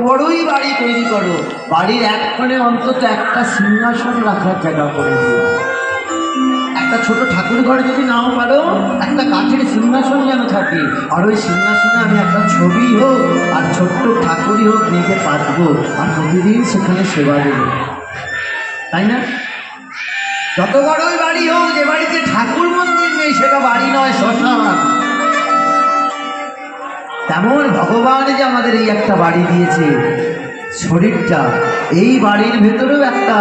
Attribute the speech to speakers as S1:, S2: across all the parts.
S1: বড়ই বাড়ি তৈরি করো, বাড়ির এক কোণে অন্তত একটা সিংহাসন রাখার জায়গা করে দিও। একটা ছোট ঠাকুর ঘরে যদি নাও পারো, একটা কাঠের সিংহাসন যেন থাকে, আর ওই সিংহাসনে আমি একটা ছবি হোক আর ছোট্ট ঠাকুরই হোক নিতে পারবো, আর প্রতিদিন সেখানে সেবা দেবো, তাই না? যত বড়ই বাড়ি হোক, যে বাড়িতে ঠাকুর মন্দির নেই সেটা বাড়ি নয়, শ্মশান। তেমন ভগবান যে আমাদের এই একটা বাড়ি দিয়েছে, শরীরটা, এই বাড়ির ভেতরেও একটা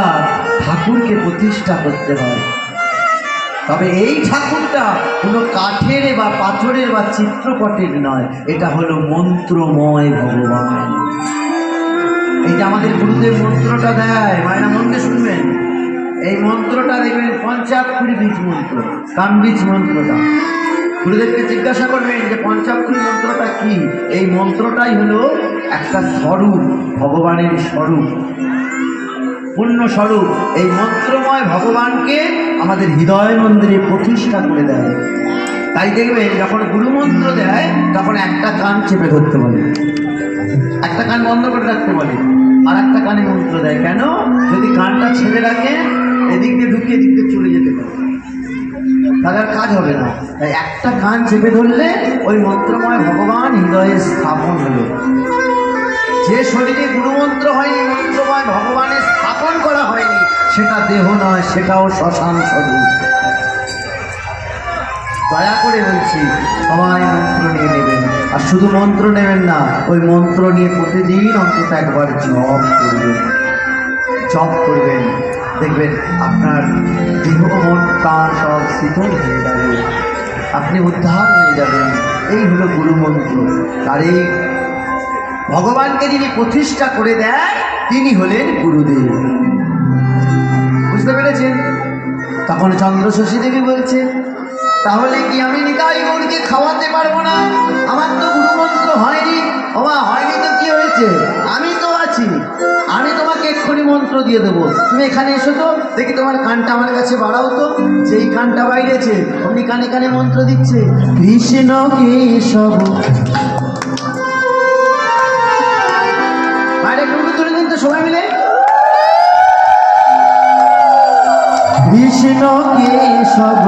S1: ঠাকুরকে প্রতিষ্ঠা করতে হয়। তবে এই ঠাকুরটা কোনো কাঠের বা পাথরের বা চিত্রপটের নয়, এটা হলো মন্ত্রময় ভগবান। এই যে আমাদের গুরুদেব মন্ত্রটা দেয়, মায়েরা মন্ত্রে শুনবেন, এই মন্ত্রটা দেখবেন পঞ্চাক্ষরী বীজ মন্ত্র, কামবীজ মন্ত্রটা। গুরুদেবকে জিজ্ঞাসা করবেন যে পঞ্চাক্ষরী মন্ত্রটা কি? এই মন্ত্রটাই হলো একটা স্বরূপ, ভগবানের স্বরূপ, পূর্ণ স্বরূপ। এই মন্ত্রময় ভগবানকে আমাদের হৃদয় মন্দিরে প্রতিষ্ঠা করে দেয়। তাই দেখবেন যখন গুরুমন্ত্র দেয় তখন একটা কান চেপে ধরতে বলে, একটা কান বন্ধ করে রাখতে বলে, আর একটা কানে মন্ত্র দেয়। কেন? যদি কানটা ছেড়ে রাখে, এদিক দিয়ে ঢুকিয়ে এদিক দিয়ে চলে যেতে পারে, তাদের কাজ হবে না। তাই একটা কান চেপে ধরলে ওই মন্ত্রময় ভগবান হৃদয়ে স্থাপন হলো। যে শরীরে গুরুমন্ত্র হয়নি, মন্ত্রময় ভগবানের স্থাপন করা হয়নি, সেটা দেহ নয়, সেটাও শ্মশান স্বরূপ। দয়া করে বলছি, সবাই মন্ত্র নিয়ে নেবেন, আর শুধু মন্ত্র নেবেন না, ওই মন্ত্র নিয়ে প্রতিদিন অন্তত একবার জপ করবেন। জপ করবেন, দেখবেন আপনার দেহ মন প্রাণ সব শীতল হয়ে যাবে, আপনি উদ্ধার হয়ে যাবেন। এই হলো গুরুমন্ত্র। আর এই ভগবানকে যিনি প্রতিষ্ঠা করে দেন, তিনি হলেন গুরুদেব। বুঝতে পেরেছেন? তখন চন্দ্রশশী দেবী বলছে, তাহলে কি আমি নিতাই গৌরকে খাওয়াতে পারবো না? আমার তো গুরুমন্ত্র হয়নি। ওমা, হয়নি তো কি হয়েছে? আমি তো আছি, আমি তোমাকে এক্ষুনি মন্ত্র দিয়ে দেবো। তুমি এখানে এসো তো, দেখি তোমার কানটা আমার কাছে বাড়াও তো। যেই কানটা বাইরেছে অমনি কানে কানে মন্ত্র দিচ্ছে, কৃষ্ণ কেশব। বাইরে টুকু তুলে দিন তো সবাই মিলে, কৃষ্ণ কেশব।